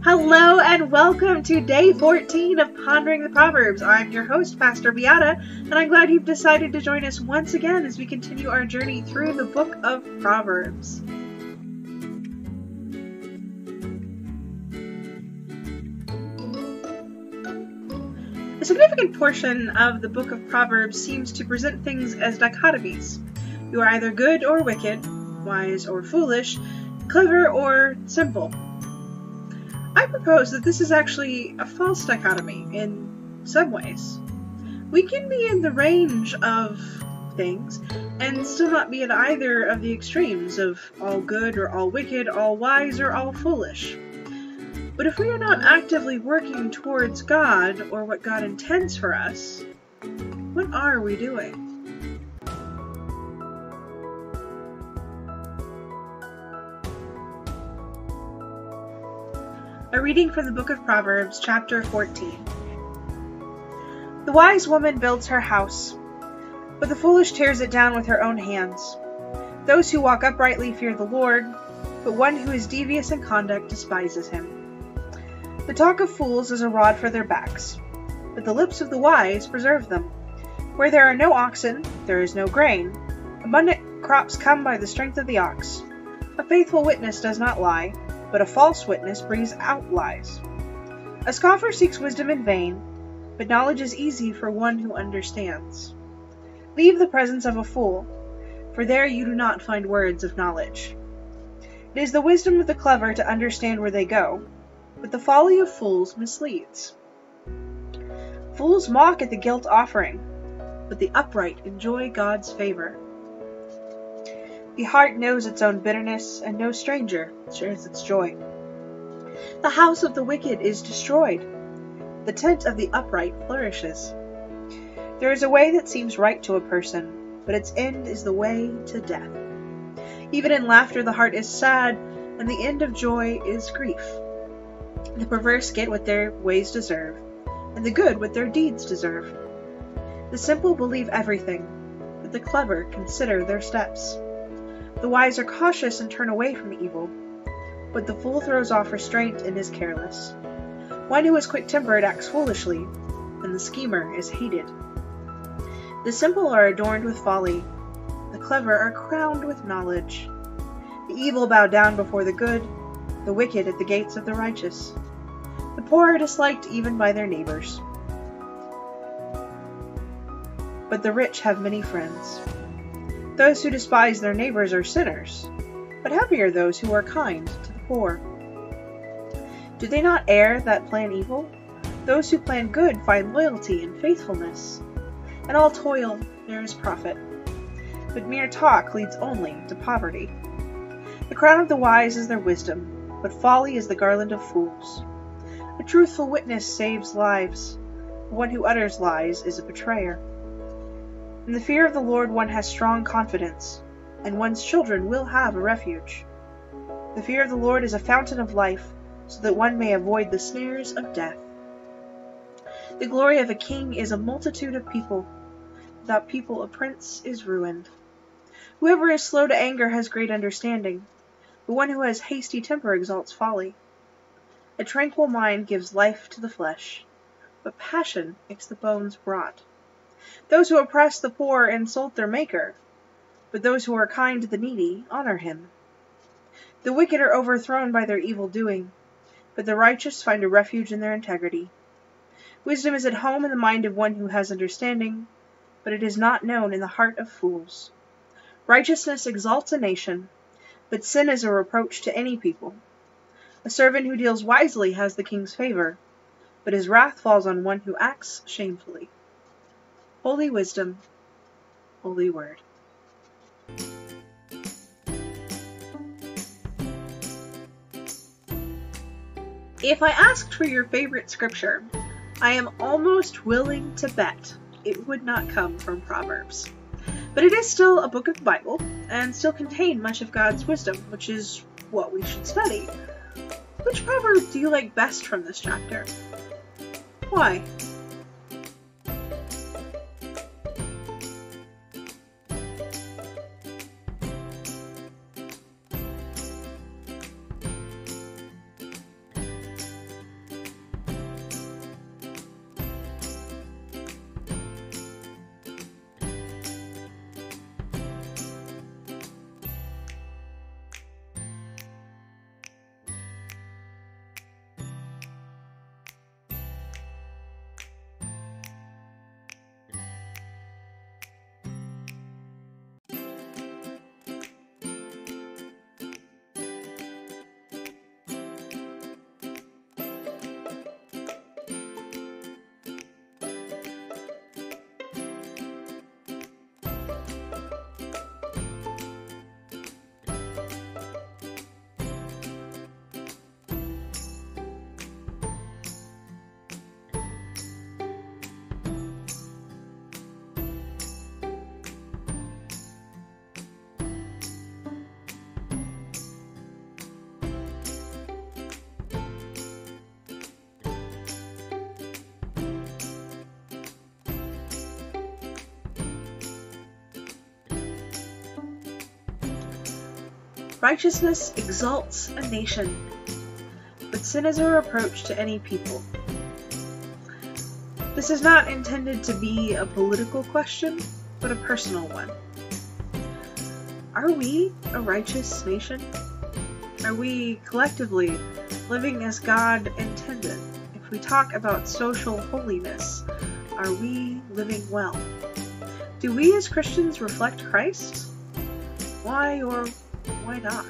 Hello and welcome to day 14 of Pondering the Proverbs. I'm your host, Pastor Beata, and I'm glad you've decided to join us once again as we continue our journey through the book of Proverbs. A significant portion of the book of Proverbs seems to present things as dichotomies. You are either good or wicked, wise or foolish, clever or simple. I propose that this is actually a false dichotomy in some ways. We can be in the range of things and still not be at either of the extremes of all good or all wicked, all wise or all foolish. But if we are not actively working towards God or what God intends for us, what are we doing? A reading from the book of Proverbs, chapter 14. The wise woman builds her house, but the foolish tears it down with her own hands. Those who walk uprightly fear the Lord, but one who is devious in conduct despises him. The talk of fools is a rod for their backs, but the lips of the wise preserve them. Where there are no oxen, there is no grain. Abundant crops come by the strength of the ox. A faithful witness does not lie, but a false witness brings out lies. A scoffer seeks wisdom in vain, but knowledge is easy for one who understands. Leave the presence of a fool, for there you do not find words of knowledge. It is the wisdom of the clever to understand where they go, but the folly of fools misleads. Fools mock at the guilt offering, but the upright enjoy God's favor. The heart knows its own bitterness, and no stranger shares its joy. The house of the wicked is destroyed. The tent of the upright flourishes. There is a way that seems right to a person, but its end is the way to death. Even in laughter the heart is sad, and the end of joy is grief. The perverse get what their ways deserve, and the good what their deeds deserve. The simple believe everything, but the clever consider their steps. The wise are cautious and turn away from evil, but the fool throws off restraint and is careless. One who is quick-tempered acts foolishly, and the schemer is hated. The simple are adorned with folly, the clever are crowned with knowledge. The evil bow down before the good, the wicked at the gates of the righteous. The poor are disliked even by their neighbors, but the rich have many friends. Those who despise their neighbors are sinners, but happy are those who are kind to the poor. Do they not err that plan evil? Those who plan good find loyalty and faithfulness. In all toil there is profit, but mere talk leads only to poverty. The crown of the wise is their wisdom, but folly is the garland of fools. A truthful witness saves lives, but one who utters lies is a betrayer. In the fear of the Lord one has strong confidence, and one's children will have a refuge. The fear of the Lord is a fountain of life, so that one may avoid the snares of death. The glory of a king is a multitude of people. Without people a prince is ruined. Whoever is slow to anger has great understanding, but one who has hasty temper exalts folly. A tranquil mind gives life to the flesh, but passion makes the bones rot. Those who oppress the poor insult their Maker, but those who are kind to the needy honor him. The wicked are overthrown by their evil doing, but the righteous find a refuge in their integrity. Wisdom is at home in the mind of one who has understanding, but it is not known in the heart of fools. Righteousness exalts a nation, but sin is a reproach to any people. A servant who deals wisely has the king's favor, but his wrath falls on one who acts shamefully. Holy wisdom, holy word. If I asked for your favorite scripture, I am almost willing to bet it would not come from Proverbs. But it is still a book of the Bible, and still contain much of God's wisdom, which is what we should study. Which proverb do you like best from this chapter? Why? Righteousness exalts a nation, but sin is a reproach to any people. This is not intended to be a political question, but a personal one. Are we a righteous nation? Are we collectively living as God intended? If we talk about social holiness, are we living well? Do we as Christians reflect Christ? Why or why not?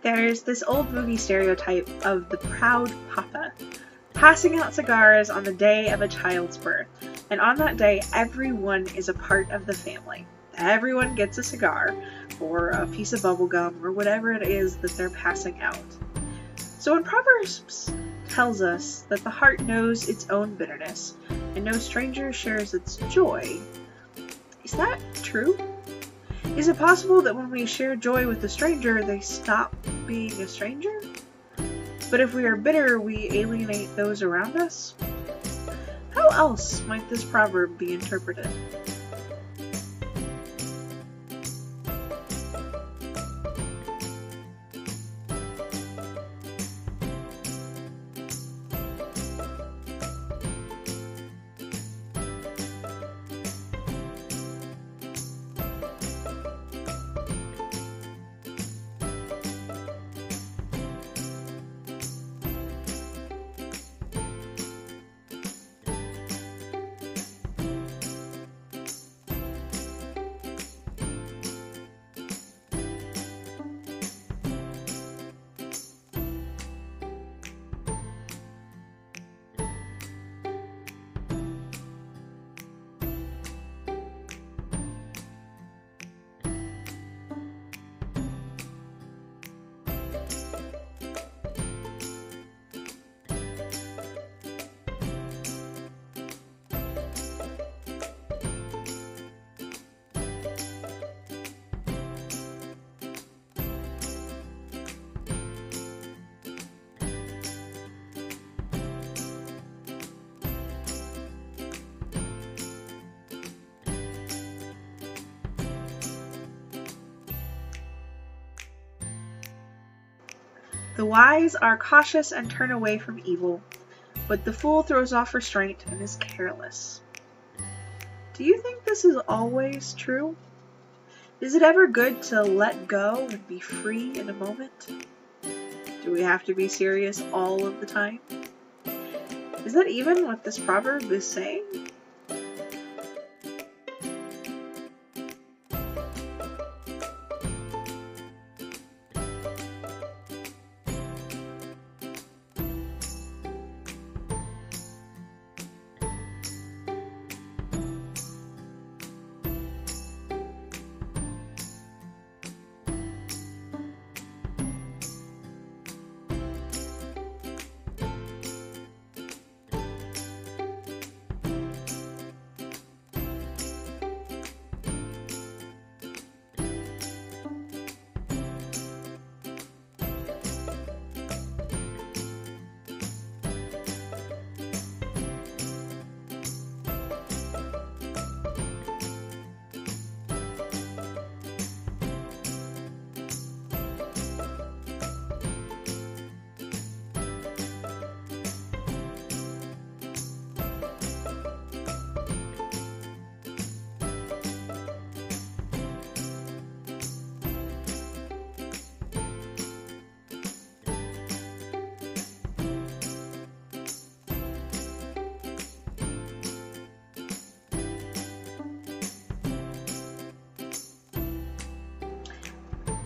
There's this old movie stereotype of the proud papa passing out cigars on the day of a child's birth, and on that day everyone is a part of the family. Everyone gets a cigar or a piece of bubble gum or whatever it is that they're passing out. So when Proverbs tells us that the heart knows its own bitterness and no stranger shares its joy, is that true? Is it possible that when we share joy with a stranger, they stop being a stranger? But if we are bitter, we alienate those around us? How else might this proverb be interpreted? The wise are cautious and turn away from evil, but the fool throws off restraint and is careless. Do you think this is always true? Is it ever good to let go and be free in a moment? Do we have to be serious all of the time? Is that even what this proverb is saying?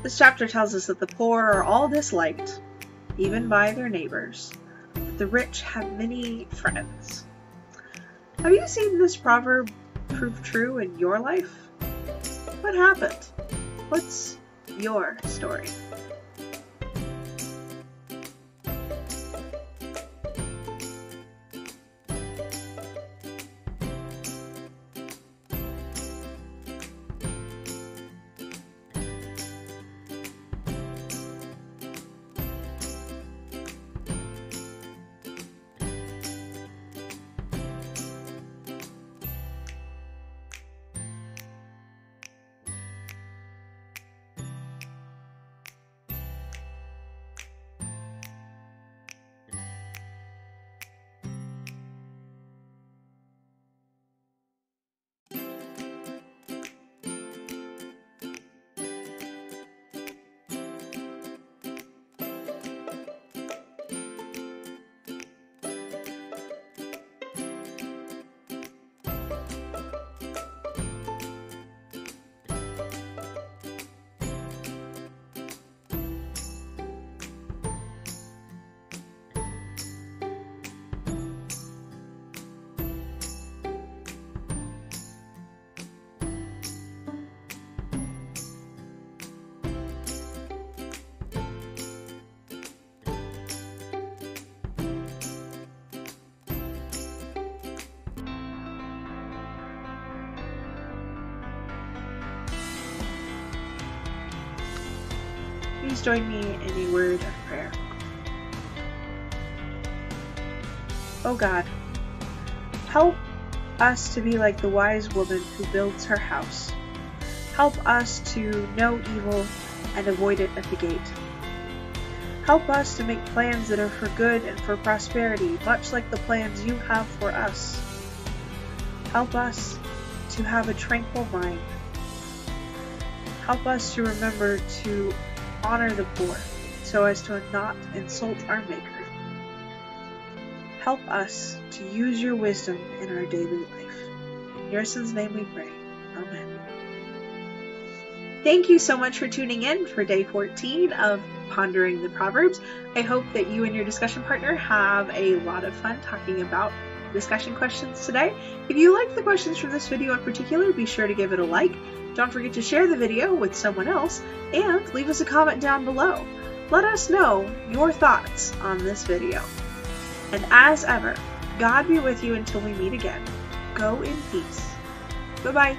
This chapter tells us that the poor are all disliked, even by their neighbors, but the rich have many friends. Have you seen this proverb prove true in your life? What happened? What's your story? Please join me in a word of prayer. Oh God, help us to be like the wise woman who builds her house. Help us to know evil and avoid it at the gate. Help us to make plans that are for good and for prosperity, much like the plans you have for us. Help us to have a tranquil mind. Help us to remember to honor the poor, so as to not insult our Maker. Help us to use your wisdom in our daily life. In your Son's name we pray. Amen. Thank you so much for tuning in for day 14 of Pondering the Proverbs. I hope that you and your discussion partner have a lot of fun talking about discussion questions today. If you liked the questions from this video in particular, be sure to give it a like. Don't forget to share the video with someone else and leave us a comment down below. Let us know your thoughts on this video. And as ever, God be with you until we meet again. Go in peace. Bye-bye.